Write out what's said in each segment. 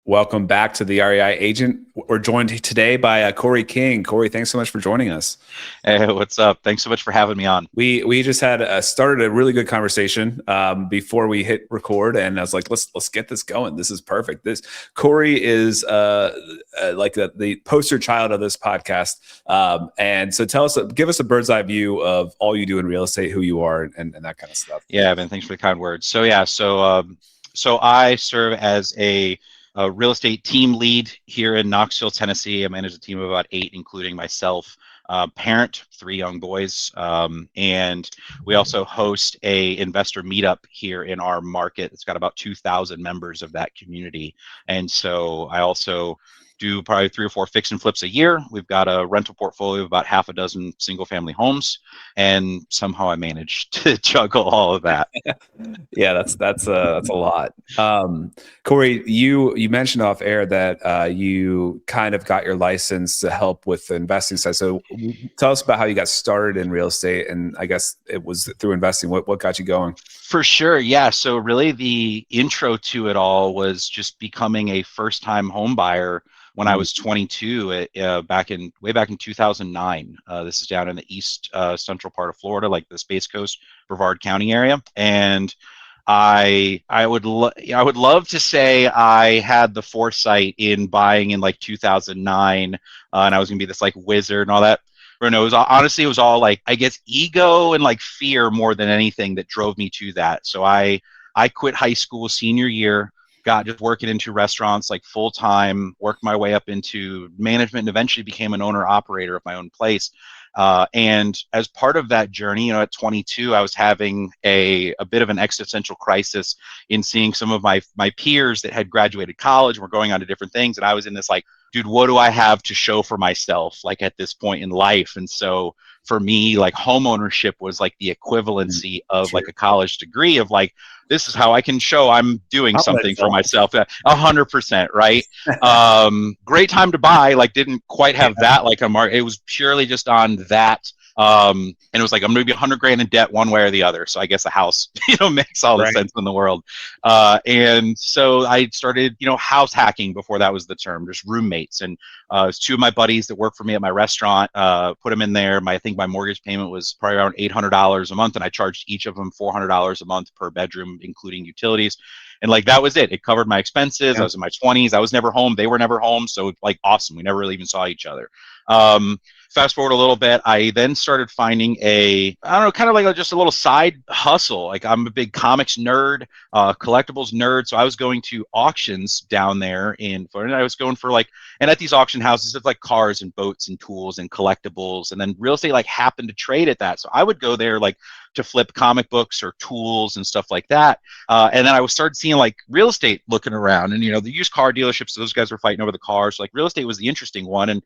Welcome back to the REI Agent. We're joined today by Cory King. Cory, thanks so much for joining us. Hey, what's up? Thanks so much for having me on. We just had started a really good conversation before we hit record, and I was like, let's get this going. This is perfect. Cory is like the poster child of this podcast, and so give us a bird's eye view of all you do in real estate, who you are, and that kind of stuff. Yeah, man, thanks for the kind words. So I serve as a real estate team lead here in Knoxville, Tennessee. I manage a team of about 8, including myself. Parent, 3 young boys, and we also host a investor meetup here in our market. It's got about 2,000 members of that community, and so I also do probably 3 or 4 fix and flips a year. We've got a rental portfolio of about half a dozen single family homes, and somehow I managed to juggle all of that. Yeah, that's a lot. Cory, you mentioned off air that you kind of got your license to help with the investing side. So tell us about how you got started in real estate, and I guess it was through investing. What got you going? For sure, yeah. So really, the intro to it all was just becoming a first-time home buyer when I was 22, way back in 2009. This is down in the east central part of Florida, like the Space Coast, Brevard County area, and I would love to say I had the foresight in buying in like 2009, and I was gonna be this like wizard and all that. Or no, honestly, it was all like, I guess, ego and like fear more than anything that drove me to that. So I quit high school senior year, got just working into restaurants like full time, worked my way up into management, and eventually became an owner operator of my own place. And as part of that journey, at 22, I was having a bit of an existential crisis in seeing some of my peers that had graduated college and were going on to different things. And I was in this like, dude, what do I have to show for myself, like at this point in life? And so for me, like home ownership was like the equivalency of like a college degree of like, this is how I can show I'm doing something for myself. 100%, right? Great time to buy, like didn't quite have that like a mark. It was purely just on that. And it was like, I'm going to be 100 grand in debt one way or the other. So I guess a house, makes all the sense in the world. And so I started, house hacking before that was the term, just roommates. And it was 2 of my buddies that worked for me at my restaurant, put them in there. I think my mortgage payment was probably around $800 a month. And I charged each of them $400 a month per bedroom, including utilities. And like, that was it. It covered my expenses. Yeah. I was in my 20s. I was never home. They were never home. So like, awesome. We never really even saw each other. Fast forward a little bit, I then started finding kind of like just a little side hustle. Like I'm a big comics nerd, collectibles nerd. So I was going to auctions down there in Florida. I was going for and at these auction houses, it's like cars and boats and tools and collectibles. And then real estate like happened to trade at that. So I would go there like to flip comic books or tools and stuff like that. And then I started seeing like real estate looking around, and the used car dealerships, those guys were fighting over the cars. Like real estate was the interesting one. And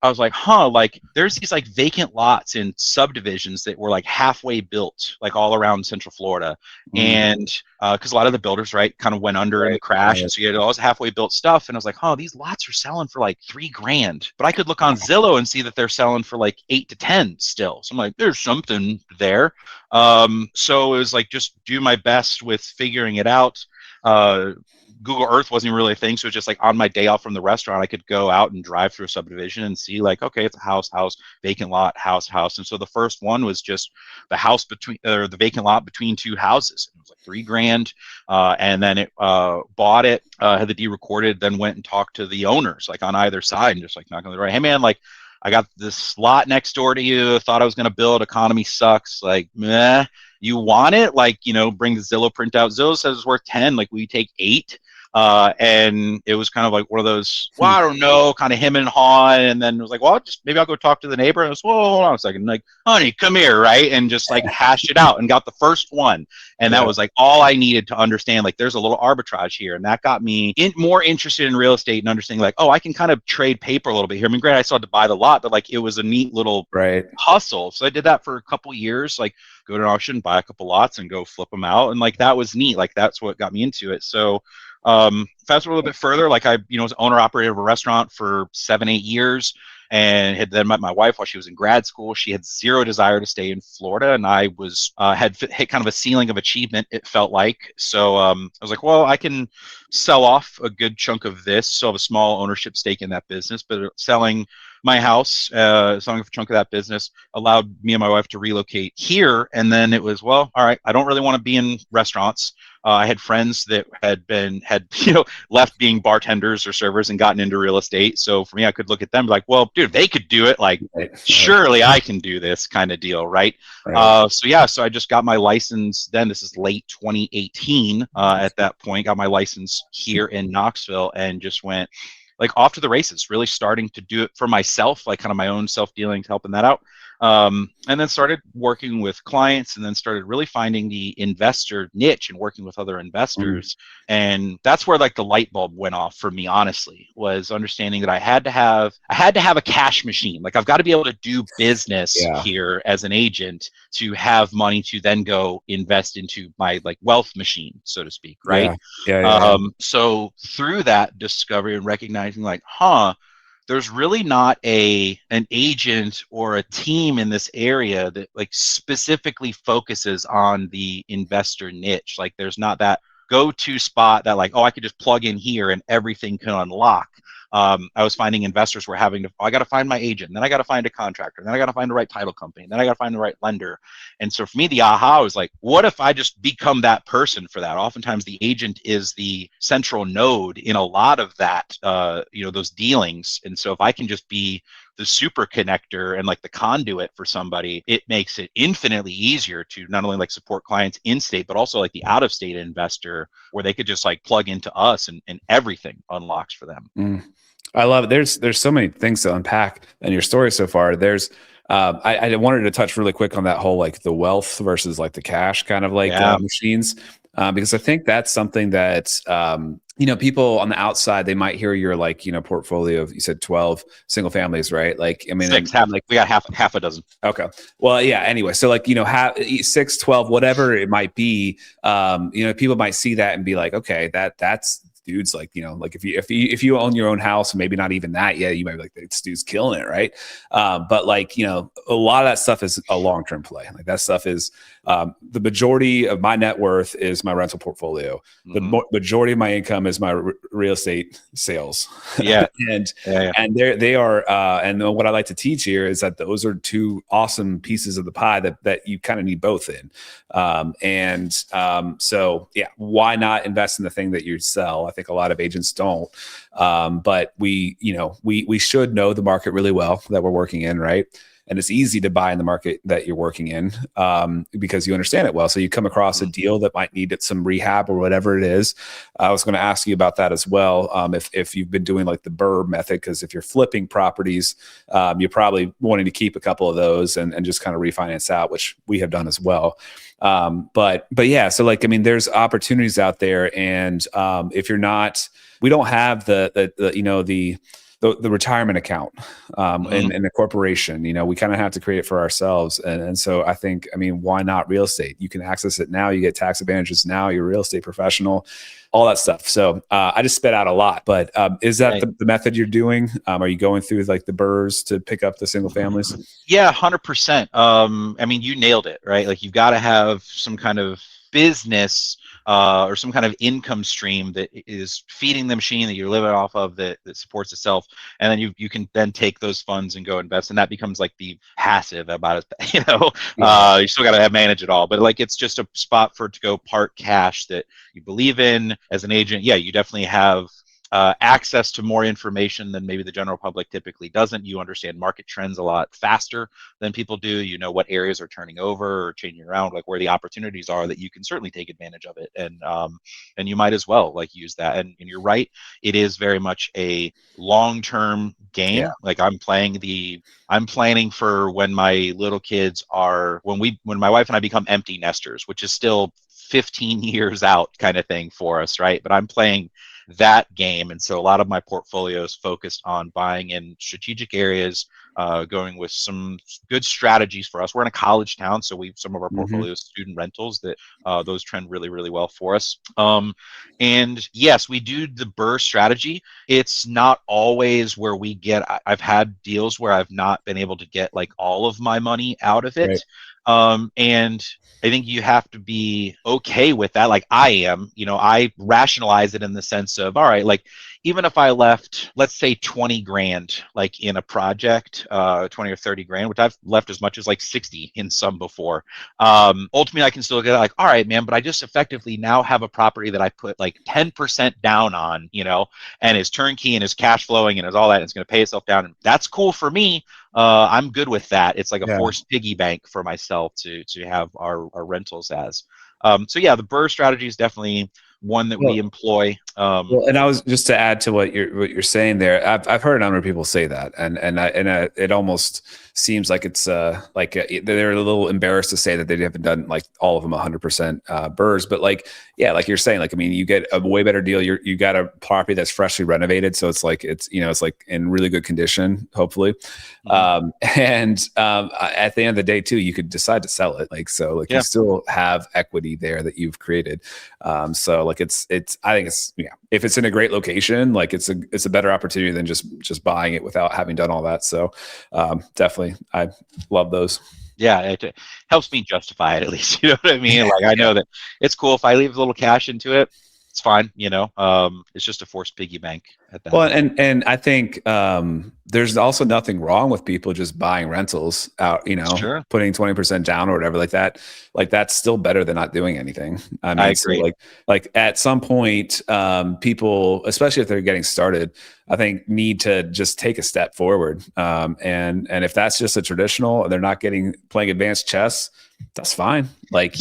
I was like, like there's these like vacant lots in subdivisions that were like halfway built, like all around Central Florida. And because a lot of the builders, right, kind of went under in the crash. And so you had all this halfway built stuff. And I was like, these lots are selling for like $3 grand. But I could look on Zillow and see that they're selling for like 8 to 10 still. So I'm like, there's something there. So it was like, just do my best with figuring it out. Google Earth wasn't even really a thing. So it was just like on my day off from the restaurant, I could go out and drive through a subdivision and see like, okay, it's a house, vacant lot, house. And so the first one was just the house the vacant lot between 2 houses. It was like $3 grand. And then it bought it, had the deed recorded, then went and talked to the owners like on either side and just like knocking on the door. Hey man, like I got this lot next door to you. Thought I was going to build. Economy sucks. Like, meh. You want it? Like, bring the Zillow printout. Zillow says it's worth 10. Like, we take 8. And it was kind of like one of those, well, I don't know, kind of him and hawing. And then it was like, well, maybe I'll go talk to the neighbor. And I was, whoa, hold on a second. Like, honey, come here, right? And just like hashed it out and got the first one. And that was like all I needed to understand. Like, there's a little arbitrage here. And that got me more interested in real estate and understanding like, I can kind of trade paper a little bit here. I mean, granted, I still had to buy the lot, but like it was a neat little hustle. So I did that for a couple years, like go to an auction, buy a couple lots and go flip them out. And like, that was neat. Like, that's what got me into it. So fast forward a little bit further, like I was owner operator of a restaurant for 7-8 years. and had then met my wife while she was in grad school. She had zero desire to stay in Florida, and I was had hit kind of a ceiling of achievement, it felt like. So I was like, well, I can sell off a good chunk of this, so I have a small ownership stake in that business, but selling my house, selling a chunk of that business allowed me and my wife to relocate here. And then it was, well, all right, I don't really want to be in restaurants. I had friends that had left being bartenders or servers and gotten into real estate. So for me, I could look at them like, well, dude, they could do it. Like, surely I can do this kind of deal, right? So I just got my license. Then this is late 2018. At that point, got my license here in Knoxville and just went like off to the races, really starting to do it for myself, like kind of my own self-dealings, helping that out. And then started working with clients, and then started really finding the investor niche and working with other investors. And that's where like the light bulb went off for me, honestly, was understanding that I had to have a cash machine. Like, I've got to be able to do business here as an agent to have money to then go invest into my like wealth machine, so to speak. Right. So through that discovery and recognizing like, there's really not an agent or a team in this area that like specifically focuses on the investor niche. Like, there's not that go-to spot that like, oh, I could just plug in here and everything can unlock. I was finding investors were having to, I got to find my agent, and then I got to find a contractor, and then I got to find the right title company, and then I got to find the right lender. And so for me, the aha was like, what if I just become that person for that? Oftentimes the agent is the central node in a lot of that, those dealings. And so if I can just be the super connector and like the conduit for somebody, it makes it infinitely easier to not only like support clients in state, but also like the out of state investor, where they could just like plug into us and everything unlocks for them. I love it. There's so many things to unpack in your story so far. There's I wanted to touch really quick on that whole like the wealth versus like the cash kind of like machines, because I think that's something that people on the outside, they might hear your like portfolio of, you said 12 single families, right? Like, I mean, we got half a dozen. Okay. Well, yeah. Anyway, so like 6, 12, whatever it might be, people might see that and be like, okay, that's dude's like, like if you own your own house, maybe not even that yet, you might be like, this dude's killing it, right? But like, a lot of that stuff is a long-term play. Like, that stuff is the majority of my net worth is my rental portfolio. The majority of my income is my real estate sales. And they are, and what I like to teach here is that those are two awesome pieces of the pie that you kind of need both in. So yeah, why not invest in the thing that you sell? I think a lot of agents don't. But we should know the market really well that we're working in, right? And it's easy to buy in the market that you're working in because you understand it well. So you come across a deal that might need some rehab or whatever it is. I was going to ask you about that as well. If you've been doing like the BRRRR method, because if you're flipping properties, you're probably wanting to keep a couple of those and just kind of refinance out, which we have done as well. But yeah, so like, I mean, there's opportunities out there, and if you're not, we don't have the retirement account in the corporation. We kind of have to create it for ourselves. And so I think, I mean, why not real estate? You can access it now. You get tax advantages now. You're a real estate professional, all that stuff. So I just spit out a lot, but is that the method you're doing? Are you going through like the BRRRRs to pick up the single families? Yeah, 100%. I mean, you nailed it, right? Like, you've got to have some kind of business or some kind of income stream that is feeding the machine that you're living off of, that supports itself. And then you can then take those funds and go invest. And that becomes like the passive about it, you still got to manage it all. But like, it's just a spot for it to go part cash that you believe in as an agent. Yeah, you definitely have access to more information than maybe the general public typically doesn't. You understand market trends a lot faster than people do. You know what areas are turning over or changing around, like where the opportunities are, that you can certainly take advantage of it. And you might as well like use that. And you're right, it is very much a long-term game. Yeah. Like, I'm planning for when my little kids are, when my wife and I become empty nesters, which is still 15 years out kind of thing for us, right? But I'm playing that game. And so a lot of my portfolio is focused on buying in strategic areas, going with some good strategies for us. We're in a college town, so some of our portfolio is student rentals that those trend really, really well for us. And yes, we do the BRRRR strategy. It's not always where we get, I've had deals where I've not been able to get like all of my money out of it. Right. And I think you have to be okay with that. Like I am, I rationalize it in the sense of, all right, like even if I left, let's say 20 grand, like in a project, 20 or 30 grand, which I've left as much as like 60 in some before. Ultimately, I can still get like, all right, man, but I just effectively now have a property that I put like 10% down on, and is turnkey and is cash flowing and is all that. And it's going to pay itself down. And that's cool for me. I'm good with that. It's like a forced piggy bank for myself to have our rentals as. So yeah, the BRRRR strategy is definitely one that we employ. Well, and I was just to add to what you're saying there. I've heard a number of people say that, and it almost seems like it's they're a little embarrassed to say that they haven't done like all of them 100% BRRRRs, but like like you're saying, like I mean, you get a way better deal. You got a property that's freshly renovated, so it's like it's like in really good condition, hopefully. At the end of the day, too, you could decide to sell it, you still have equity there that you've created. So like it's I think it's if it's in a great location, like it's a better opportunity than just buying it without having done all that. So definitely, I love those. Yeah, it helps me justify it at least. You know what I mean? Like I know that it's cool if I leave a little cash into it. It's fine, it's just a forced piggy bank at that. Well, and I think there's also nothing wrong with people just buying rentals out, Sure. putting 20% down or whatever like that. Like that's still better than not doing anything. I mean, I agree. So like at some point, people, especially if they're getting started, I think need to just take a step forward. And if that's just a traditional, they're not playing advanced chess, that's fine. Like,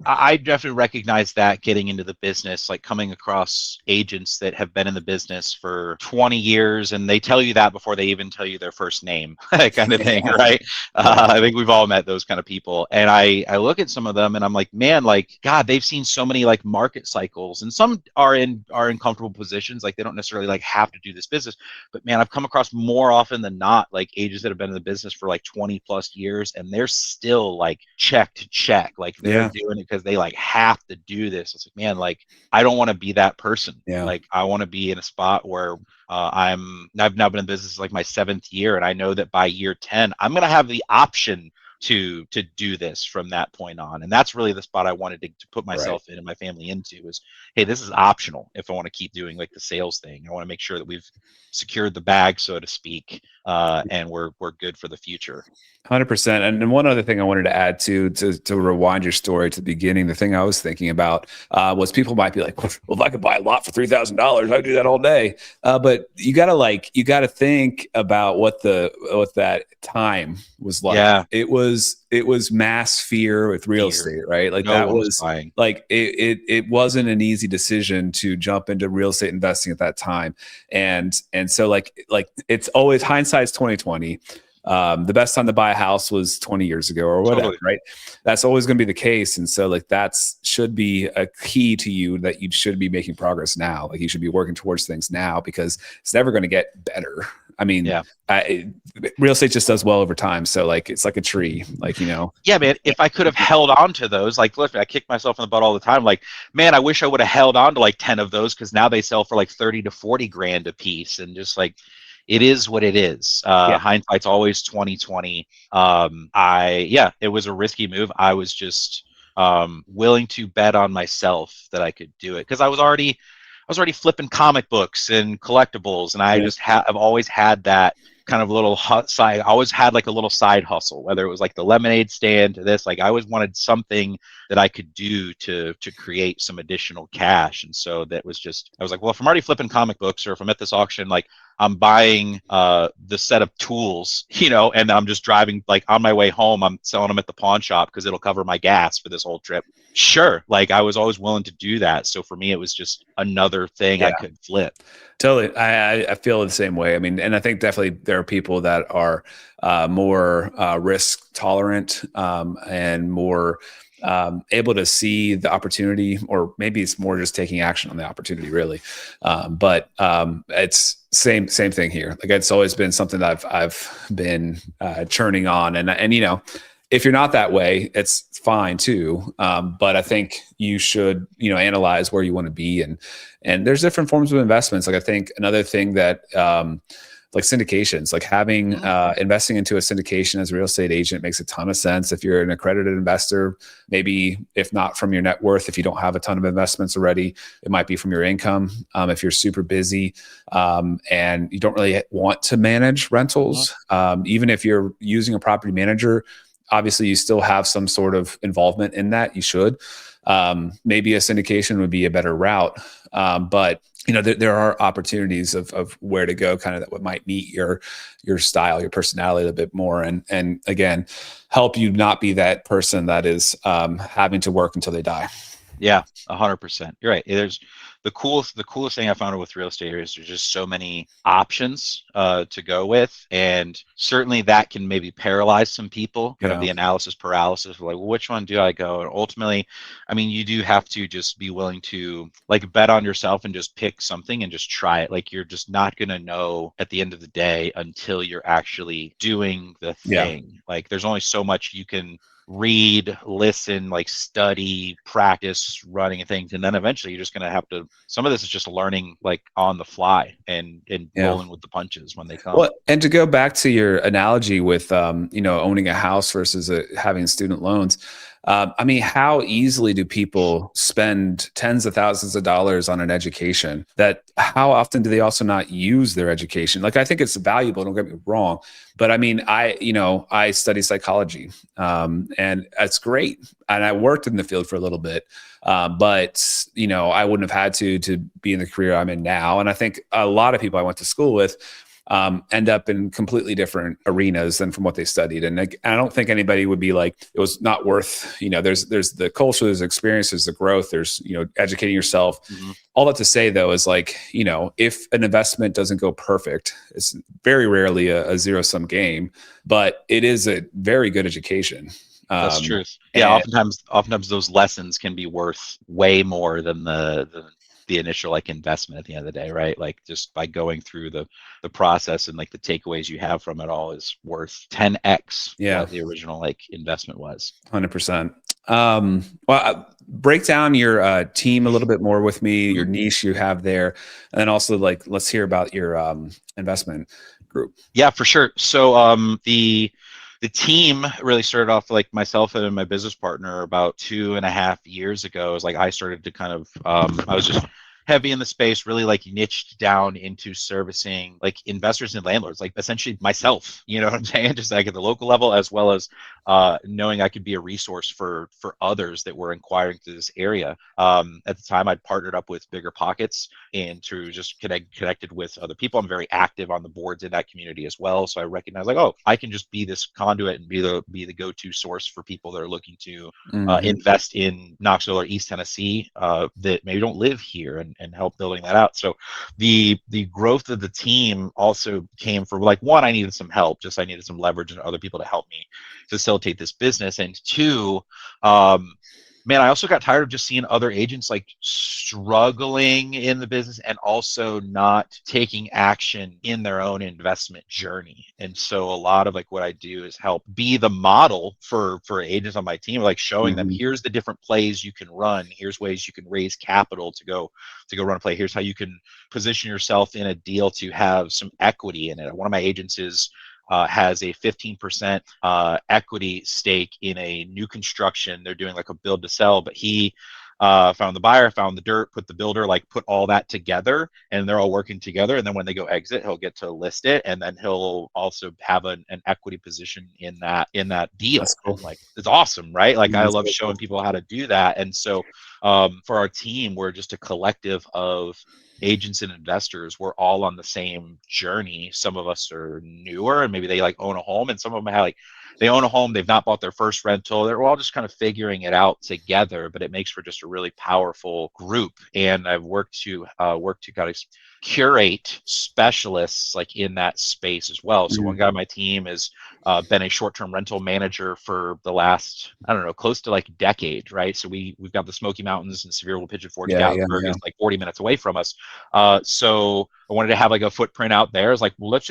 I definitely recognize that getting into the business, like coming across agents that have been in the business for 20 years and they tell you that before they even tell you their first name, kind of thing, right? I think we've all met those kind of people. And I look at some of them and I'm like, man, like, God, they've seen so many like market cycles, and some are in comfortable positions. Like they don't necessarily like have to do this business, but man, I've come across more often than not, like agents that have been in the business for like 20 plus years and they're still like check to check. Like they're doing it because they like have to do this. It's like, man, like I don't want to be that person. Like I want to be in a spot where I've now been in business like my 7th year, and I know that by year 10 I'm gonna have the option to do this from that point on. And that's really the spot I wanted to put myself in and my family into is, hey, this is optional if I want to keep doing like the sales thing. I want to make sure that we've secured the bag, so to speak, and we're good for the future. 100%. And one other thing I wanted to add to rewind your story to the beginning, the thing I was thinking about was people might be like, well, if I could buy a lot for $3,000, I'd do that all day. But you gotta think about what that time was like. Yeah. It was mass fear with real estate, right? Like that was buying. Like it wasn't an easy decision to jump into real estate investing at that time. And so like it's always hindsight's 2020. The best time to buy a house was 20 years ago or whatever, right? That's always going to be the case. And so like should be a key to you, that you should be making progress now. Like you should be working towards things now, because it's never going to get better. I mean, real estate just does well over time. So like, it's like a tree, like, Yeah, man, if I could have held on to those, like, look, I kick myself in the butt all the time. Like, man, I wish I would have held on to like 10 of those, because now they sell for like 30 to 40 grand a piece. And just like, it is what it is. Hindsight's always 2020. It was a risky move. I was just willing to bet on myself that I could do it, because I was already flipping comic books and collectibles, and I've always had that kind of little side. I always had like a little side hustle, whether it was like the lemonade stand to this. Like I always wanted something that I could do to create some additional cash. And so that was just, I was like, well, if I'm already flipping comic books, or if I'm at this auction, like I'm buying the set of tools, and I'm just driving, like on my way home, I'm selling them at the pawn shop because it'll cover my gas for this whole trip. Sure. Like I was always willing to do that. So for me, it was just another thing I could flip. Totally. I feel the same way. I mean, and I think definitely there are people that are more risk tolerant and more able to see the opportunity, or maybe it's more just taking action on the opportunity, really. But it's same thing here. Like, it's always been something that I've been churning on, and if you're not that way, it's fine too. But I think you should, analyze where you want to be, and there's different forms of investments. Like, I think another thing that, like syndications, like having investing into a syndication as a real estate agent makes a ton of sense. If you're an accredited investor, maybe if not from your net worth, if you don't have a ton of investments already, it might be from your income. If you're super busy and you don't really want to manage rentals, even if you're using a property manager, obviously you still have some sort of involvement in that. You should. Maybe a syndication would be a better route. But there are opportunities of where to go, kind of that might meet your style, your personality a little bit more, and again, help you not be that person that is having to work until they die. Yeah, 100%. You're right. There's the coolest thing I found with real estate here is there's just so many options to go with, and certainly that can maybe paralyze some people. Kind of the analysis paralysis, like, well, which one do I go? And ultimately, I mean, you do have to just be willing to like bet on yourself and just pick something and just try it. Like, you're just not gonna know at the end of the day until you're actually doing the thing. Like, there's only so much you can read, listen, like study, practice running and things, and then eventually you're just going to have to, some of this is just learning like on the fly and rolling with the punches when they come. Well, and to go back to your analogy with owning a house versus having student loans, I mean, how easily do people spend tens of thousands of dollars on an education? That how often do they also not use their education? Like, I think it's valuable, don't get me wrong, but I mean, I study psychology, and that's great, and I worked in the field for a little bit, but I wouldn't have had to be in the career I'm in now. And I think a lot of people I went to school with end up in completely different arenas than from what they studied. And I don't think anybody would be like, it was not worth, there's the culture, there's the experience, there's the growth, there's, educating yourself. All that to say though, is like, if an investment doesn't go perfect, it's very rarely a zero-sum game, but it is a very good education. That's true. Yeah. Oftentimes those lessons can be worth way more than the initial like investment at the end of the day, right? Like, just by going through the process and like the takeaways you have from it all is worth 10x what the original like investment was. 100%. Break down your team a little bit more with me, your niche you have there, and then also like let's hear about your investment group. Yeah, for sure. So the team really started off like myself and my business partner about 2.5 years ago. It was like I started to kind of I was just heavy in the space, really like niched down into servicing like investors and landlords, like essentially myself, you know what I'm saying? Just like at the local level, as well as knowing I could be a resource for others that were inquiring through this area. At the time, I'd partnered up with Bigger Pockets and to just connected with other people. I'm very active on the boards in that community as well. So I recognize like, oh, I can just be this conduit and be the go-to source for people that are looking to invest in Knoxville or East Tennessee that maybe don't live here, and help building that out. So the growth of the team also came from like, one, I needed some help, just I needed some leverage and other people to help me facilitate this business. And two, man, I also got tired of just seeing other agents like struggling in the business and also not taking action in their own investment journey. And so a lot of like what I do is help be the model for agents on my team, like showing them, here's the different plays you can run, here's ways you can raise capital to go run a play, here's how you can position yourself in a deal to have some equity in it. One of my agents has a 15% equity stake in a new construction. They're doing like a build to sell, but he found the buyer, found the dirt, put the builder, like put all that together, and they're all working together. And then when they go exit, he'll get to list it, and then he'll also have an equity position in that deal. That's cool. Like, it's awesome, right? Like, I love showing people how to do that. And so for our team, we're just a collective of agents and investors. We're all on the same journey. Some of us are newer and maybe they like own a home, and some of them have like, they own a home, they've not bought their first rental. We're all just kind of figuring it out together, but it makes for just a really powerful group. And I've worked to kind of curate specialists like in that space as well. So one guy on my team is been a short-term rental manager for the last, I don't know, close to like a decade, right? So we've got the Smoky Mountains and Sevierville Pigeon Forge. Yeah, yeah, Gatlinburg yeah. is like 40 minutes away from us. So I wanted to have like a footprint out there. I was like, well, let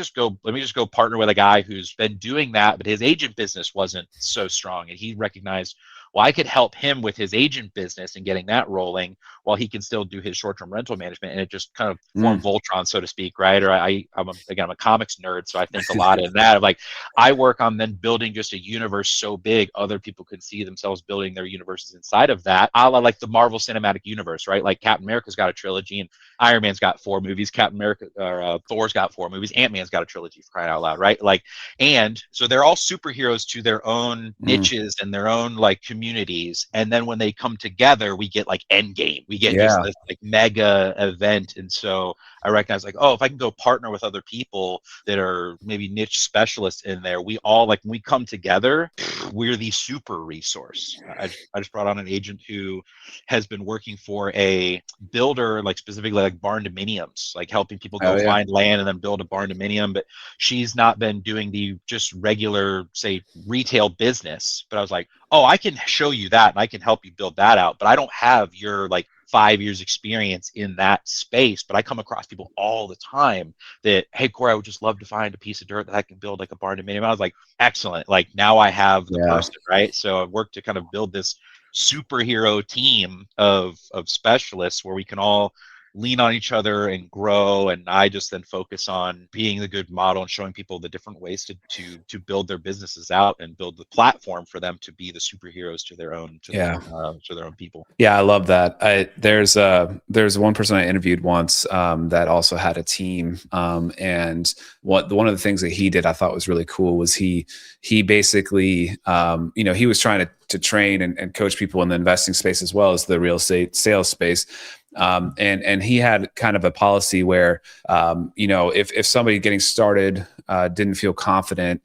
me just go partner with a guy who's been doing that, but his agent business wasn't so strong. And he recognized, well, I could help him with his agent business and getting that rolling while he can still do his short-term rental management. And it just kind of formed Voltron, so to speak, right? Or I'm a comics nerd, so I think a lot in that of like, I work on then building just a universe so big other people could see themselves building their universes inside of that, a la like the Marvel Cinematic Universe, right? Like Captain America's got a trilogy and Iron Man's got 4 movies, Captain America or Thor's got 4 movies, Ant-Man's got a trilogy, for crying out loud, right? Like, and so they're all superheroes to their own niches and their own like communities. And then when they come together, we get like Endgame. We get just this like mega event. And so I recognize like, oh, if I can go partner with other people that are maybe niche specialists in there, we all like, when we come together, we're the super resource. I just brought on an agent who has been working for a builder, like specifically like barn dominiums, like helping people go find land and then build a barn dominium. But she's not been doing the just regular, say, retail business. But I was like, oh, I can show you that and I can help you build that out. But I don't have your like 5 years experience in that space. But I come across people all the time that, hey, Cory, I would just love to find a piece of dirt that I can build like a barn dominium. I was like, excellent. Like now I have the person, right? So I've worked to kind of build this superhero team of specialists where we can all lean on each other and grow. And I just then focus on being the good model and showing people the different ways to build their businesses out and build the platform for them to be the superheroes to their own to their own people. Yeah, I love that. There's one person I interviewed once that also had a team, and one of the things that he did I thought was really cool was he basically he was trying to train and coach people in the investing space as well as the real estate sales space. And he had kind of a policy where, if somebody getting started didn't feel confident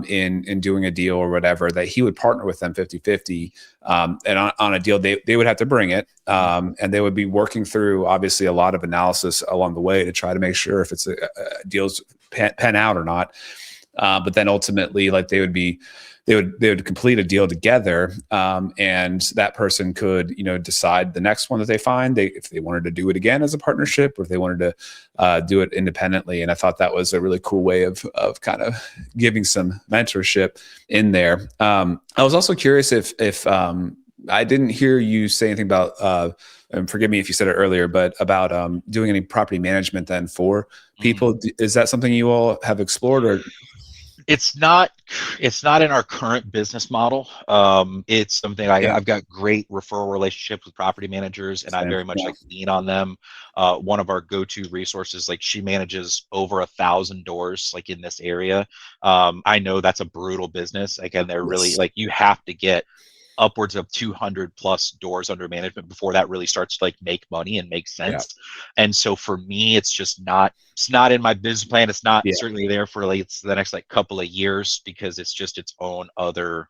in doing a deal or whatever, that he would partner with them 50-50. And on a deal, they would have to bring it. And they would be working through, obviously, a lot of analysis along the way to try to make sure if it's a deal's pen out or not. But then ultimately, like they would complete a deal together, and that person could, decide the next one that they find, if they wanted to do it again as a partnership or if they wanted to do it independently. And I thought that was a really cool way of kind of giving some mentorship in there. I was also curious if I didn't hear you say anything about, and forgive me if you said it earlier, but about doing any property management then for people. Is that something you all have explored or? It's not in our current business model. It's something I've got great referral relationships with property managers, and I very much like lean on them. One of our go-to resources, like she manages over 1,000 doors, like in this area. I know that's a brutal business. Again, they're really like, you have to get upwards of 200 plus doors under management before that really starts to like make money and make sense. And so for me, it's not in my business plan. It's not certainly there for like the next like couple of years, because it's just its own other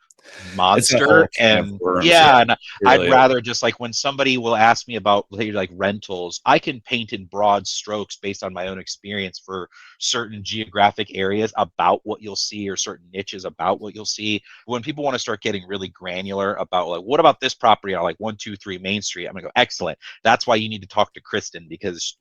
monster. And and I'd rather just like, when somebody will ask me about like rentals, I can paint in broad strokes based on my own experience for certain geographic areas about what you'll see, or certain niches about what you'll see. When people want to start getting really granular about like, what about this property on like 123 Main Street, I'm gonna go, excellent. That's why you need to talk to Kristen, because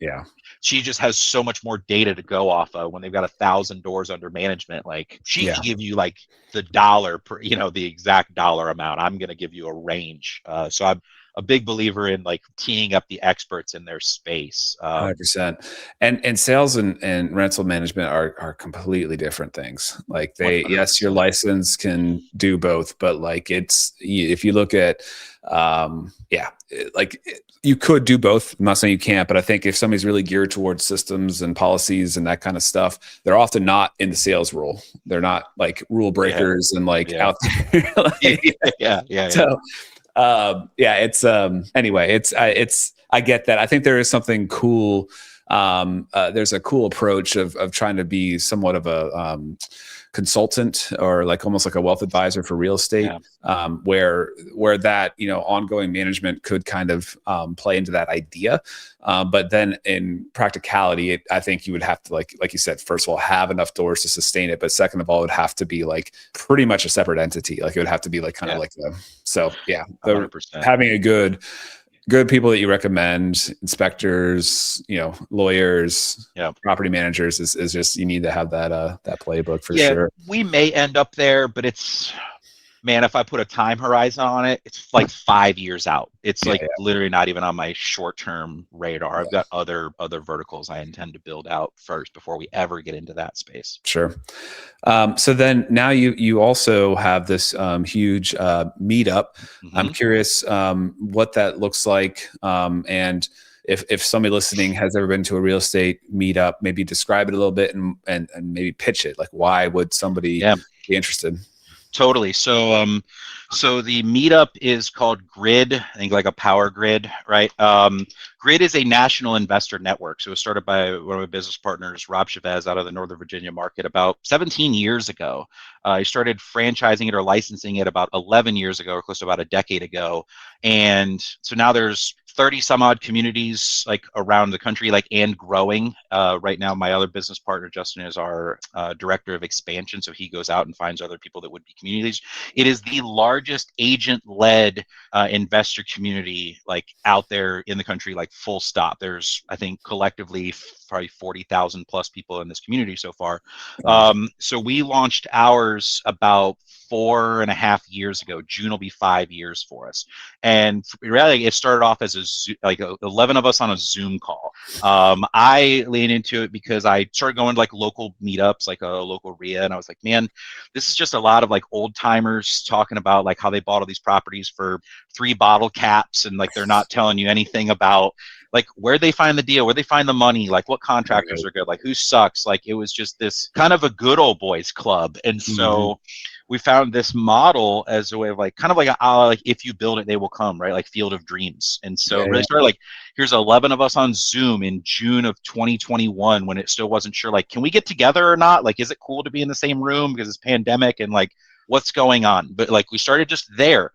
she just has so much more data to go off of. When they've got 1,000 doors under management, like she can give you like the dollar per, the exact dollar amount. I'm going to give you a range. So I'm a big believer in like teeing up the experts in their space. 100%. And sales and rental management are completely different things. Like 100%. Yes, your license can do both, but like if you look at, you could do both. I'm not saying you can't, but I think if somebody's really geared towards systems and policies and that kind of stuff, they're often not in the sales role. They're not like rule breakers and like out there. So, anyway, I get that. I think there is something cool. There's a cool approach of trying to be somewhat of a, consultant or like almost like a wealth advisor for real estate, where that, you know, ongoing management could kind of play into that idea. But then in practicality, I think you would have to, like you said, first of all, have enough doors to sustain it. But second of all, it would have to be like pretty much a separate entity. Like it would have to be like kind of like so yeah, 100%. having a good people that you recommend, inspectors, you know, lawyers, property managers is just, you need to have that playbook for sure. We may end up there, but it's, man, if I put a time horizon on it, it's like 5 years out. It's literally not even on my short-term radar. I've got other verticals I intend to build out first before we ever get into that space. Sure. So then now you also have this huge meetup. I'm curious what that looks like, and if somebody listening has ever been to a real estate meetup, maybe describe it a little bit and maybe pitch it. Like, why would somebody be interested? Totally. So, so the meetup is called Grid. I think like a power grid, right? Grid is a national investor network. So it was started by one of my business partners, Rob Chavez, out of the Northern Virginia market about 17 years ago. He started franchising it or licensing it about 11 years ago, or close to about a decade ago. And so now there's 30 some odd communities like around the country, like, and growing. Right now, my other business partner, Justin, is our director of expansion. So he goes out and finds other people that would be communities. It is the largest agent-led investor community like out there in the country, like full stop. There's, I think, collectively probably 40,000 plus people in this community so far. So we launched ours about 4.5 years ago. June will be 5 years for us. And really, it started off as like 11 of us on a Zoom call. I leaned into it because I started going to like local meetups, like a local RIA, and I was like, man, this is just a lot of like old timers talking about like how they bought all these properties for 3 bottle caps, and like they're not telling you anything about like where they find the deal, where they find the money, like what contractors are good, like who sucks. Like it was just this kind of a good old boys club. And so we found this model as a way of like kind of like like if you build it, they will come, right? Like Field of Dreams. And so really started like, here's 11 of us on Zoom in June of 2021 when it still wasn't sure, like, can we get together or not? Like, is it cool to be in the same room because it's pandemic and like what's going on? But like we started just there.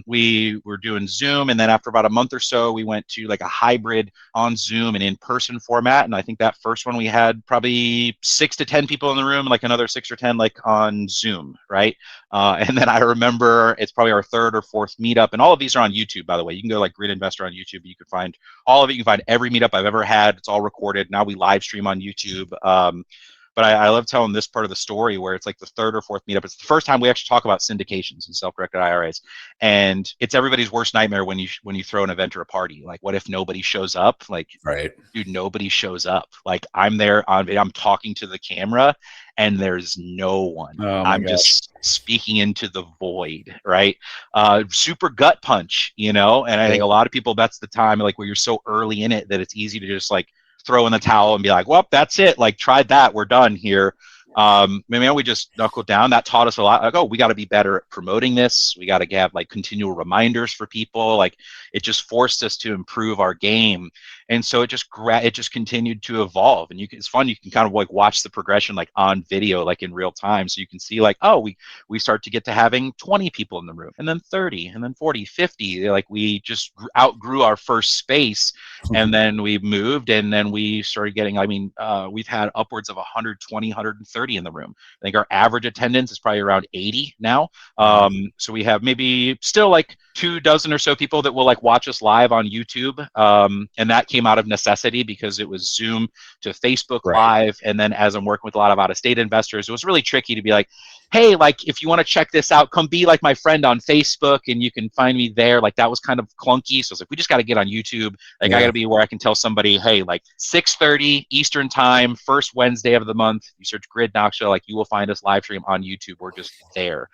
We were doing Zoom, and then after about a month or so, we went to like a hybrid on Zoom and in-person format. And I think that first one we had probably 6 to 10 people in the room, like another 6 or 10 like on Zoom, right? And then I remember it's probably our 3rd or 4th meetup, and all of these are on YouTube, by the way. You can go like Grid Investor on YouTube. You can find all of it. You can find every meetup I've ever had. It's all recorded. Now we live stream on YouTube. But I love telling this part of the story where it's like the 3rd or 4th meetup. It's the first time we actually talk about syndications and self-directed IRAs, and it's everybody's worst nightmare when you throw an event or a party. Like, what if nobody shows up? Like, dude, nobody shows up. Like, I'm there I'm talking to the camera, and there's no one. I'm just speaking into the void, right? Super gut punch, you know. And I think a lot of people, that's the time like where you're so early in it that it's easy to just like throw in the towel and be like, well, that's it. Like, tried that. We're done here. Maybe we just knuckled down. That taught us a lot. Like, oh, we got to be better at promoting this. We got to have like continual reminders for people. Like, it just forced us to improve our game. And so it just continued to evolve. And it's fun. You can kind of like watch the progression like on video, like in real time. So you can see like, oh, we start to get to having 20 people in the room, and then 30, and then 40, 50. Like, we just outgrew our first space, and then we moved, and then we started getting, I mean, we've had upwards of 120, 130 in the room. I think our average attendance is probably around 80 now. So we have maybe still like 24 or so people that will like watch us live on YouTube. And that came out of necessity because it was Zoom to Facebook Live. And then as I'm working with a lot of out-of-state investors, it was really tricky to be like, hey, like, if you want to check this out, come be like my friend on Facebook and you can find me there. Like, that was kind of clunky. So I was like, we just got to get on YouTube. Like, I got to be where I can tell somebody, hey, like 6:30 Eastern time, first Wednesday of the month, you search Grid Knoxville, like you will find us live stream on YouTube. We're just there.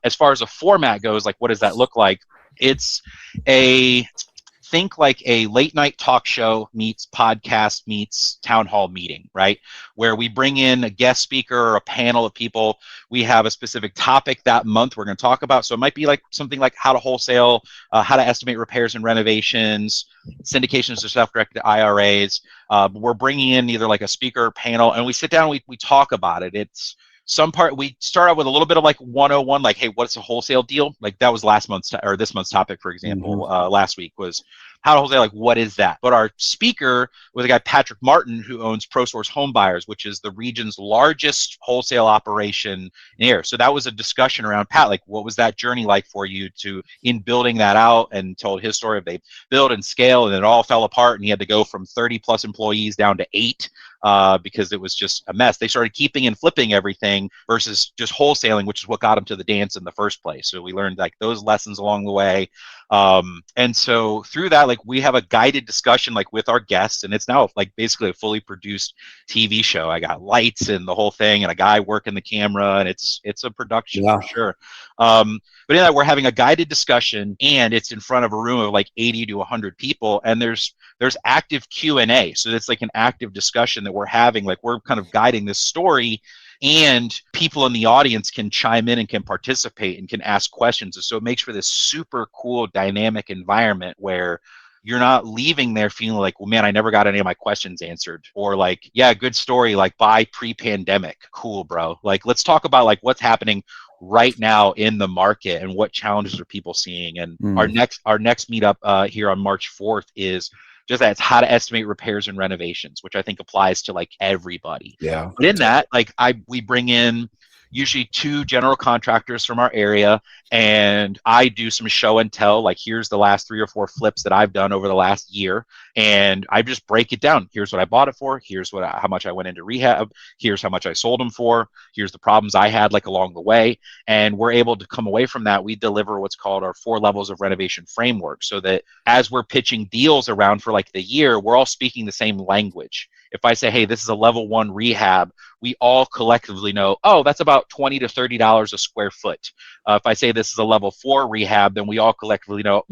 As far as a format goes, like, what does that look like? It's think like a late night talk show meets podcast meets town hall meeting, right? Where we bring in a guest speaker or a panel of people. We have a specific topic that month we're going to talk about. So it might be like something like how to wholesale, how to estimate repairs and renovations, syndications or self-directed IRAs. We're bringing in either like a speaker or panel, and we sit down and we talk about it. we start out with a little bit of like 101, like, hey, what's a wholesale deal? Like that was last month's or this month's topic, for example. Last week was how to wholesale, like what is that? But our speaker was a guy, Patrick Martin, who owns ProSource Home Buyers, which is the region's largest wholesale operation in here. So that was a discussion around, Pat, like what was that journey like for you in building that out, and told his story of they build and scale and it all fell apart and he had to go from 30 plus employees down to 8 because it was just a mess. They started keeping and flipping everything versus just wholesaling, which is what got them to the dance in the first place. So we learned like those lessons along the way. And so through that, like we have a guided discussion like with our guests, and it's now like basically a fully produced TV show. I got lights and the whole thing and a guy working the camera, and it's a production for sure. But in that, we're having a guided discussion, and it's in front of a room of like 80 to 100 people, and there's active Q&A. So it's like an active discussion that we're having, like we're kind of guiding this story, and people in the audience can chime in and can participate and can ask questions. And so it makes for this super cool dynamic environment where you're not leaving there feeling like, well, man, I never got any of my questions answered, or like, yeah, good story, like buy pre-pandemic. Cool, bro. Like, let's talk about like what's happening right now in the market and what challenges are people seeing. And our next meetup here on March 4th is just that. It's how to estimate repairs and renovations, which I think applies to like everybody. Yeah. But in that, like we bring in usually 2 general contractors from our area, and I do some show and tell, like here's the last 3 or 4 flips that I've done over the last year, and I just break it down. Here's what I bought it for, here's how much I went into rehab, here's how much I sold them for, here's the problems I had like along the way. And we're able to come away from that. We deliver what's called our 4 levels of renovation framework, so that as we're pitching deals around for like the year, we're all speaking the same language. If I say, hey, this is a level 1 rehab, we all collectively know, oh, that's about $20 to $30 a square foot. If I say this is a level 4 rehab, then we all collectively know,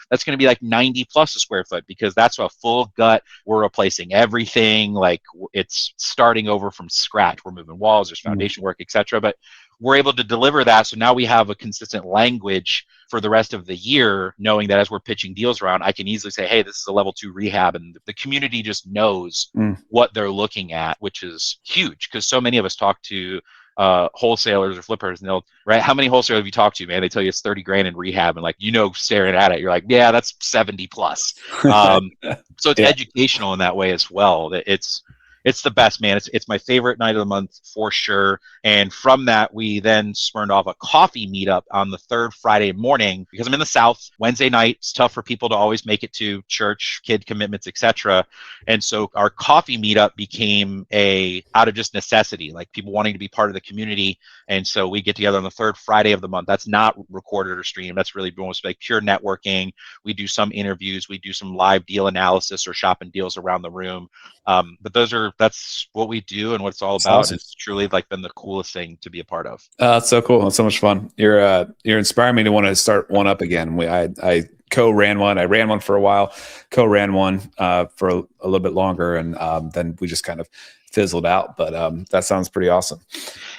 that's going to be like 90 plus a square foot, because that's a full gut. We're replacing everything. Like it's starting over from scratch. We're moving walls, there's foundation work, etc. But we're able to deliver that. So now we have a consistent language for the rest of the year, knowing that as we're pitching deals around, I can easily say, hey, this is a level 2 rehab. And the community just knows what they're looking at, which is huge, because so many of us talk to wholesalers or flippers, and they'll, right, how many wholesalers have you talked to, man? They tell you it's 30 grand in rehab, and like, staring at it, you're like, yeah, that's 70 plus. So it's educational in that way as well. That it's the best, man. It's my favorite night of the month for sure. And from that, we then spurned off a coffee meetup on the 3rd Friday morning, because I'm in the South. Wednesday night, it's tough for people to always make it to church, kid commitments, etc. And so our coffee meetup became out of just necessity, like people wanting to be part of the community. And so we get together on the 3rd Friday of the month. That's not recorded or streamed. That's really almost like pure networking. We do some interviews. We do some live deal analysis or shopping deals around the room. But that's what we do and what it's all about. Awesome. It's truly like been the coolest thing to be a part of. It's so cool. It's so much fun. You're inspiring me to want to start one up again. I co-ran one. I ran one for a while, co-ran one for a little bit longer, and then we just kind of fizzled out. But that sounds pretty awesome.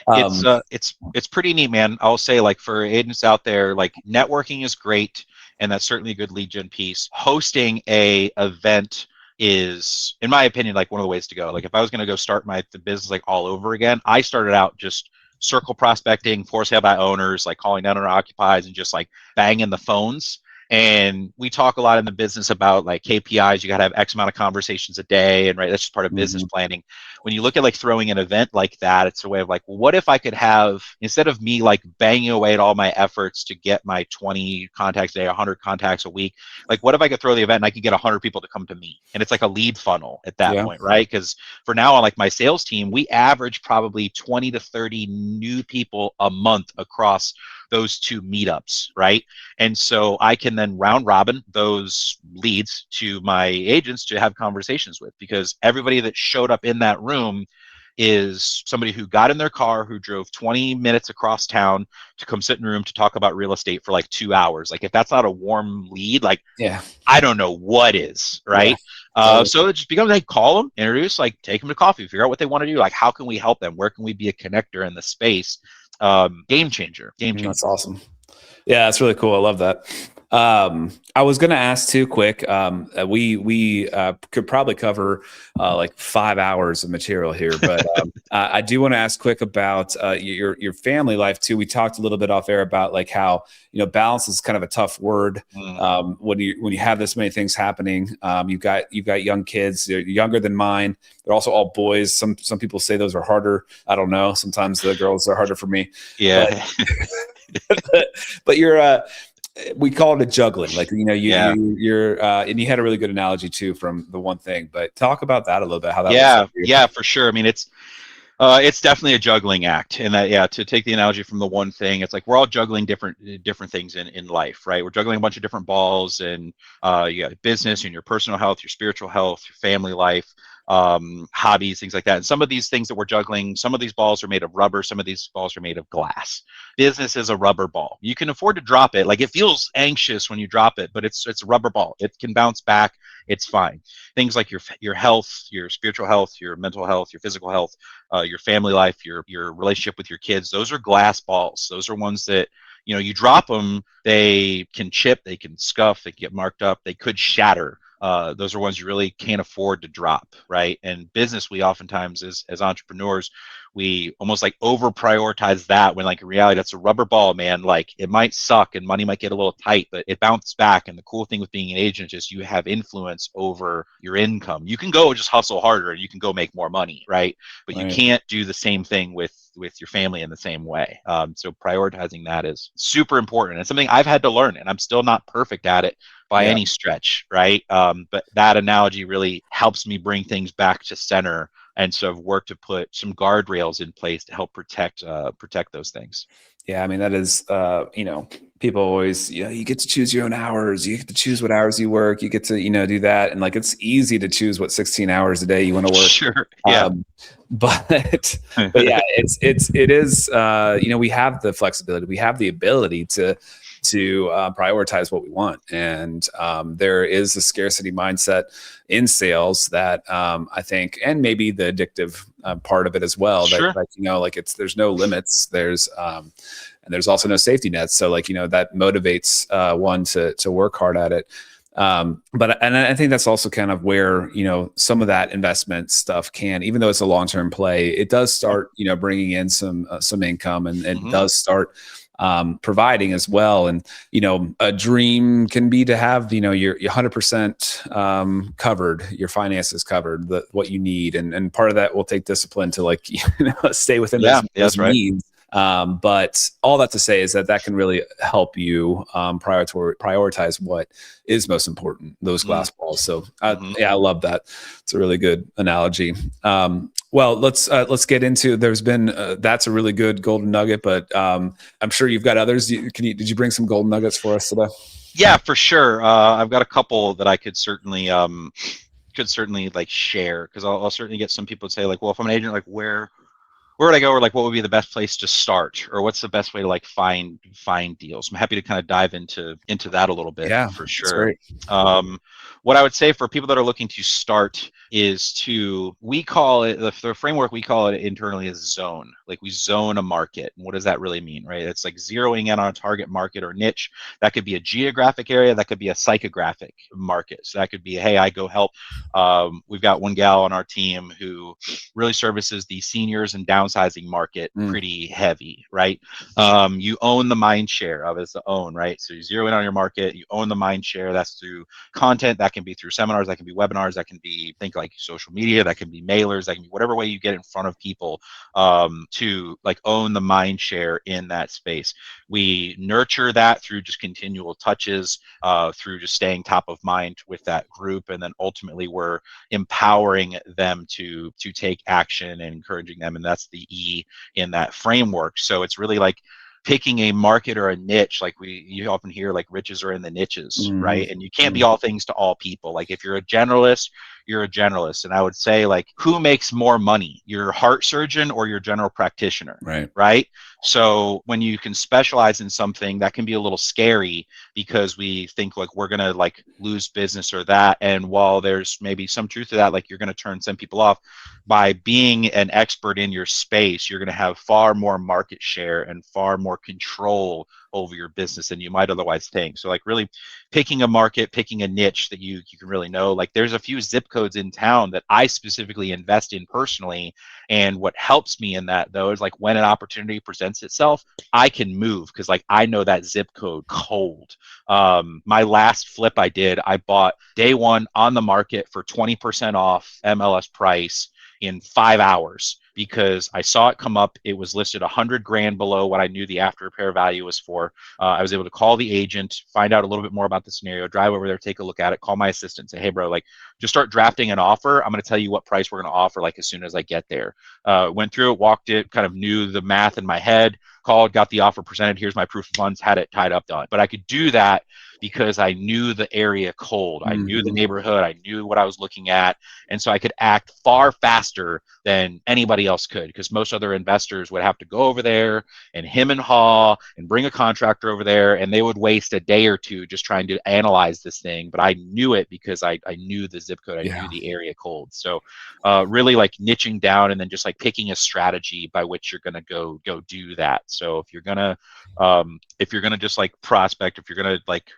It's pretty neat, man. I'll say, like, for agents out there, like, networking is great, and that's certainly a good lead gen piece. Hosting a event is, in my opinion, like one of the ways to go. Like if I was going to go start the business like all over again, I started out just circle prospecting, for sale by owners, like calling down on occupies and just like banging the phones. And we talk a lot in the business about like KPIs. You got to have X amount of conversations a day, and right, that's just part of business planning. When you look at like throwing an event like that, it's a way of like, well, what if I could have, instead of me like banging away at all my efforts to get my 20 contacts a day, 100 contacts a week, like what if I could throw the event and I could get 100 people to come to me? And it's like a lead funnel at that point, right? Because for now on like my sales team, we average probably 20 to 30 new people a month across those 2 meetups, right? And so I can then round robin those leads to my agents to have conversations with, because everybody that showed up in that room is somebody who got in their car, who drove 20 minutes across town to come sit in a room to talk about real estate for like 2 hours. Like if that's not a warm lead, like I don't know what is, right? So it just becomes like, call them, introduce, like take them to coffee, figure out what they want to do. Like how can we help them? Where can we be a connector in the space? Game changer. That's awesome. Yeah, that's really cool. I love that. I was going to ask too quick. We could probably cover like 5 hours of material here, but I do want to ask quick about your family life too. We talked a little bit off air about like how balance is kind of a tough word when you have this many things happening. You've got young kids. They're younger than mine. They're also all boys. Some people say those are harder. I don't know. Sometimes the girls are harder for me. Yeah. But you're we call it a juggling, like Yeah. you're and you had a really good analogy too from the one thing, but talk about that a little bit, how that looks like Yeah, for you. yeah, for sure. I mean, it's definitely a juggling act, and that, yeah, to take the analogy from the one thing, it's like we're all juggling different things in life, right? We're juggling a bunch of different balls, and you got business and your personal health, your spiritual health, your family life, hobbies, things like that. And some of these things that we're juggling, some of these balls are made of rubber, some of these balls are made of glass. Business is a rubber ball. You can afford to drop it. Like, it feels anxious when you drop it, but it's a rubber ball. It can bounce back. It's fine. Things like your health, your spiritual health, your mental health, your physical health, your family life, your relationship with your kids, those are glass balls. Those are ones that, you drop them, they can chip, they can scuff, they can get marked up, they could shatter. Those are ones you really can't afford to drop, right? And business, we oftentimes, as entrepreneurs, we almost like over prioritize that, when like in reality, that's a rubber ball, man. Like, it might suck and money might get a little tight, but it bounces back. And the cool thing with being an agent is you have influence over your income. You can go just hustle harder and you can go make more money, right? But you Right. can't do the same thing with your family in the same way. So prioritizing that is super important. It's something I've had to learn, and I'm still not perfect at it by Yeah. any stretch, right? But that analogy really helps me bring things back to center, and so I've worked to put some guardrails in place to help protect those things. Yeah, I mean, that is, people always, you get to choose your own hours. You get to choose what hours you work. You get to, do that. And like, it's easy to choose what 16 hours a day you want to work. Sure. Yeah. But, but yeah, it is, we have the flexibility, we have the ability to prioritize what we want. And there is a scarcity mindset in sales that I think, and maybe the addictive part of it as well, Sure. that like there's no limits. And there's also no safety nets. So like, that motivates one to work hard at it. And I think that's also kind of where, some of that investment stuff even though it's a long-term play, it does start, bringing in some income, and it does start providing as well. And, a dream can be to have, your 100% covered, your finances covered, what you need. And part of that will take discipline to like, stay within those right. means. But all that to say is that can really help you prioritize what is most important, those glass balls. So yeah, I love that. It's a really good analogy. Well, let's get into, there's been, that's a really good golden nugget, but I'm sure you've got others. Did you bring some golden nuggets for us today? Yeah, for sure. I've got a couple that I could certainly like share, because I'll certainly get some people to say like, well, if I'm an agent, like where would I go, or like what would be the best place to start, or what's the best way to like find deals. I'm happy to kind of dive into that a little bit, Yeah, for that's sure. great. What I would say for people that are looking to start is we call it, the framework we call it internally is zone. Like, we zone a market. And what does that really mean, right? It's like zeroing in on a target market or niche. That could be a geographic area, that could be a psychographic market. So that could be, hey, I go help. We've got one gal on our team who really services the seniors and downsizing market pretty heavy, right? You own the mind share of it. It's the own, right? So you zero in on your market, you own the mind share. That's through content, that can be through seminars, that can be webinars, that can be, think like social media, that can be mailers, that can be whatever way you get in front of people, to like own the mind share in that space. We nurture that through just continual touches, through just staying top of mind with that group, and then ultimately we're empowering them to take action and encouraging them, and that's the E in that framework. So it's really like picking a market or a niche. Like, you often hear like riches are in the niches, right? And you can't be all things to all people. Like, if you're a generalist, you're a generalist. And I would say, like, who makes more money, your heart surgeon or your general practitioner? Right. So when you can specialize in something, that can be a little scary, because we think like we're going to like lose business or that. And while there's maybe some truth to that, like, you're going to turn some people off. By being an expert in your space, you're going to have far more market share and far more control over your business than you might otherwise think. So like really picking a market, picking a niche that you can really know. Like there's a few zip codes in town that I specifically invest in personally. And what helps me in that though is like when an opportunity presents itself, I can move because like I know that zip code cold. My last flip I did, I bought day one on the market for 20% off MLS price in 5 hours because I saw it come up. It was listed 100 grand below what I knew the after repair value was for. I was able to call the agent, find out a little bit more about the scenario, drive over there, take a look at it, call my assistant, say, hey, bro, like just start drafting an offer. I'm going to tell you what price we're going to offer like as soon as I get there. Went through it, walked it, kind of knew the math in my head, called, got the offer presented. Here's my proof of funds, had it tied up, done. But I could do that because I knew the area cold. I knew the neighborhood. I knew what I was looking at. And so I could act far faster than anybody else could because most other investors would have to go over there and hem and haw and bring a contractor over there. And they would waste a day or two just trying to analyze this thing. But I knew it because I knew the zip code. I knew the area cold. So really like niching down and then just like picking a strategy by which you're going to go do that. So if you're going to just like prospect, if you're going to like,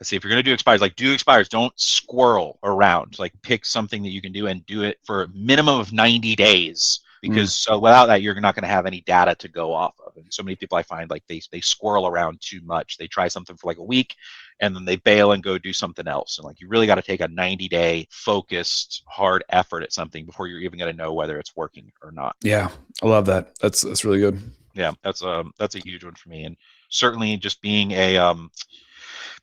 see, if you're going to do expires, like do expires, don't squirrel around, like pick something that you can do and do it for a minimum of 90 days because so without that, you're not going to have any data to go off of. And so many people I find like they squirrel around too much. They try something for like a week and then they bail and go do something else. And like, you really got to take a 90-day focused, hard effort at something before you're even going to know whether it's working or not. Yeah. I love that. That's really good. Yeah. That's a huge one for me. And certainly just being an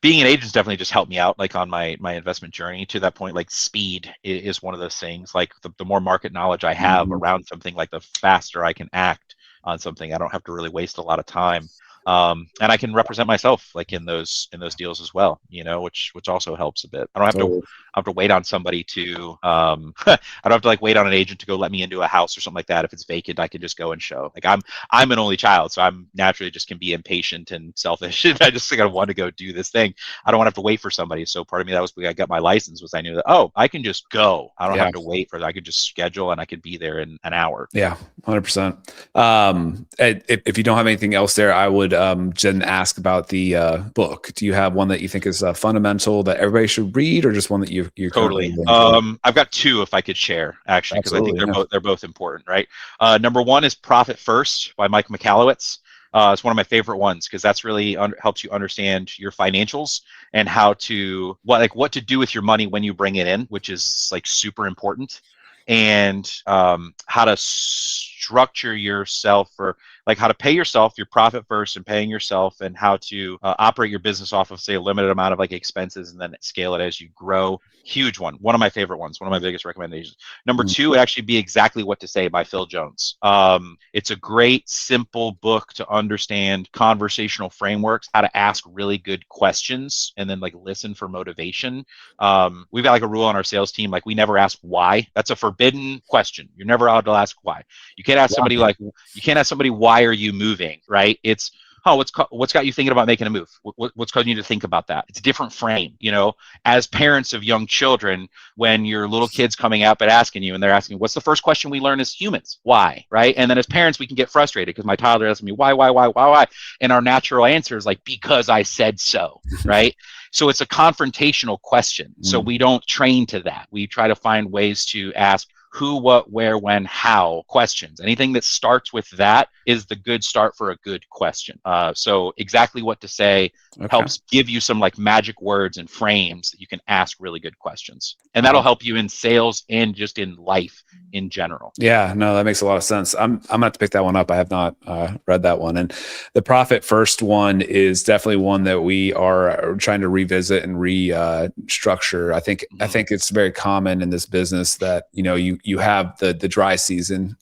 agent's definitely just helped me out like on my investment journey to that point. Like speed is one of those things. Like the more market knowledge I have around something, like the faster I can act on something. I don't have to really waste a lot of time. And I can represent myself like in those deals as well, you know, which also helps a bit. I don't have to wait on somebody to I don't have to like wait on an agent to go let me into a house or something like that. If it's vacant, I can just go and show. Like I'm an only child, so I'm naturally just can be impatient and selfish. And I just kind of want to go do this thing. I don't want to have to wait for somebody. So part of me, that was when I got my license, was I knew that, oh, I can just go. I don't have to wait for that. I could just schedule and I could be there in an hour. Yeah, 100%. If you don't have anything else there, I would Jen ask about the book. Do you have one that you think is fundamental that everybody should read, or just one that you're totally? I've got two if I could share actually, because I think they're both important, right? Number one is Profit First by Mike Michalowicz. It's one of my favorite ones because that's really helps you understand your financials and how to what to do with your money when you bring it in, which is like super important, and how to structure yourself for like how to pay yourself your profit first and paying yourself, and how to operate your business off of say a limited amount of like expenses and then scale it as you grow. Huge one of my favorite ones, one of my biggest recommendations. Number two would actually be Exactly What to Say by Phil Jones. It's a great simple book to understand conversational frameworks, how to ask really good questions and then like listen for motivation. We've got like a rule on our sales team, like we never ask why. That's a forbidden question. You're never allowed to ask why. You can't ask somebody why are you moving, right? It's what's got you thinking about making a move? What's causing you to think about that? It's a different frame, you know. As parents of young children, when your little kid's coming up and asking you, and they're asking, what's the first question we learn as humans? Why, right? And then as parents, we can get frustrated because my toddler asks me, why? And our natural answer is like, because I said so, right? So it's a confrontational question. So we don't train to that. We try to find ways to ask who, what, where, when, how questions. Anything that starts with that is the good start for a good question. So Exactly What to Say helps give you some like magic words and frames that you can ask really good questions. And that'll help you in sales and just in life in general. Yeah, no, that makes a lot of sense. I'm gonna have to pick that one up. I have not read that one. And the Profit First one is definitely one that we are trying to revisit and restructure. I think it's very common in this business that, you know, you have the dry season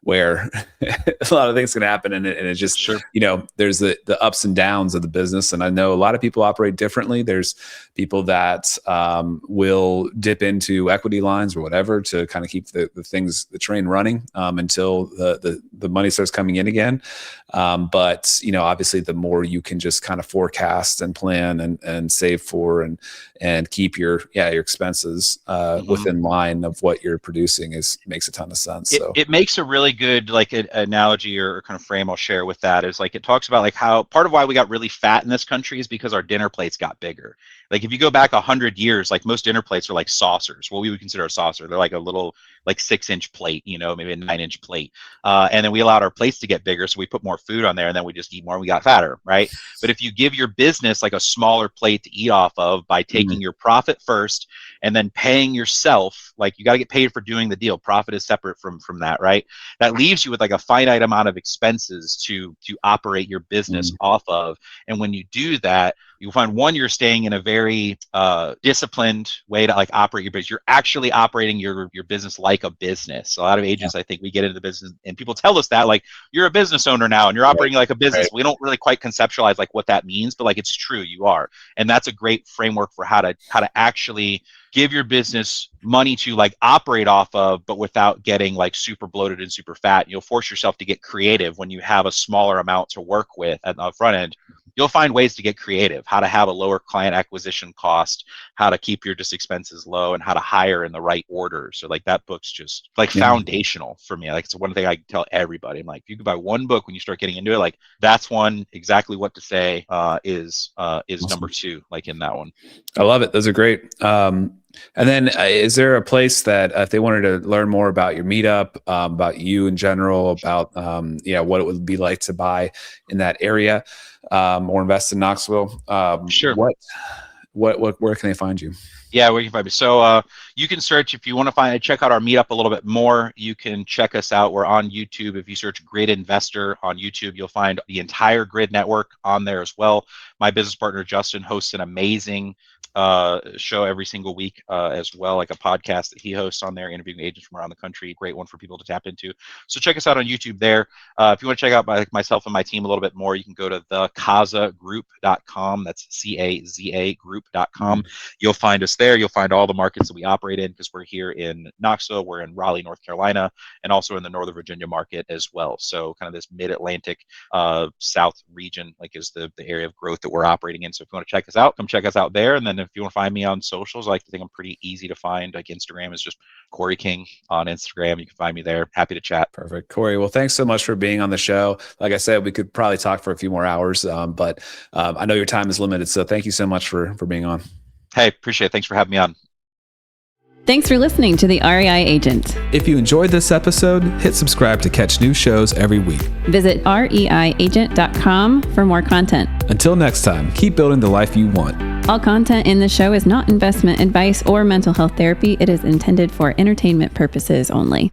where a lot of things can happen, and it just, you know, there's the ups and downs of the business. And I know a lot of people operate differently. There's people that will dip into equity lines or whatever to kind of keep the train running until the the money starts coming in again. But obviously the more you can just kind of forecast and plan and save for and keep your expenses within line of what you're producing makes a ton of sense. It makes a really good analogy or kind of frame I'll share with that is it talks about how part of why we got really fat in this country is because our dinner plates got bigger. If you go back 100 years, most dinner plates are like saucers. What we would consider a saucer. They're like a little 6-inch plate, maybe a 9-inch plate. And then we allowed our plates to get bigger, so we put more food on there, and then we just eat more and we got fatter, right? But if you give your business a smaller plate to eat off of by taking your profit first and then paying yourself, you got to get paid for doing the deal. Profit is separate from that, right? That leaves you with a finite amount of expenses to operate your business off of. And when you do that, you'll find you're staying in a very disciplined way to operate your business. You're actually operating your business like a business. A lot of agents, I think, we get into the business and people tell us that you're a business owner now and you're operating like a business. We don't really quite conceptualize what that means, but it's true, you are. And that's a great framework for how to actually give your business money to operate off of, but without getting super bloated and super fat. You'll force yourself to get creative when you have a smaller amount to work with at the front end. You'll find ways to get creative, how to have a lower client acquisition cost, how to keep your expenses low, and how to hire in the right order. So that book's just foundational for me. It's one thing I tell everybody. I'm if you could buy one book when you start getting into it, that's one. Exactly what to say is awesome. Number 2, in that one. I love it. Those are great. And then is there a place that if they wanted to learn more about your Meetup, about you in general, about what it would be like to buy in that area or invest in Knoxville? Sure. Where can they find you? Yeah, where you can find me. So you can search if you want to check out our Meetup a little bit more. You can check us out. We're on YouTube. If you search Grid Investor on YouTube, you'll find the entire Grid network on there as well. My business partner Justin hosts an amazing show every single week as well, a podcast that he hosts on there, interviewing agents from around the country. Great one for people to tap into. So check us out on YouTube there. If you want to check out myself and my team a little bit more, you can go to thecazagroup.com. That's CAZA group.com. You'll find us there. You'll find all the markets that we operate in, because we're here in Knoxville, we're in Raleigh, North Carolina, and also in the Northern Virginia market as well. So kind of this mid-Atlantic South region is the area of growth that we're operating in. So if you want to check us out, come check us out there. And then if you want to find me on socials, I think I'm pretty easy to find. Instagram is just Cory King on Instagram. You can find me there. Happy to chat. Perfect. Cory, well, thanks so much for being on the show. Like I said, we could probably talk for a few more hours, but I know your time is limited. So thank you so much for being on. Hey, appreciate it. Thanks for having me on. Thanks for listening to the REI Agent. If you enjoyed this episode, hit subscribe to catch new shows every week. Visit reiagent.com for more content. Until next time, keep building the life you want. All content in the show is not investment advice or mental health therapy. It is intended for entertainment purposes only.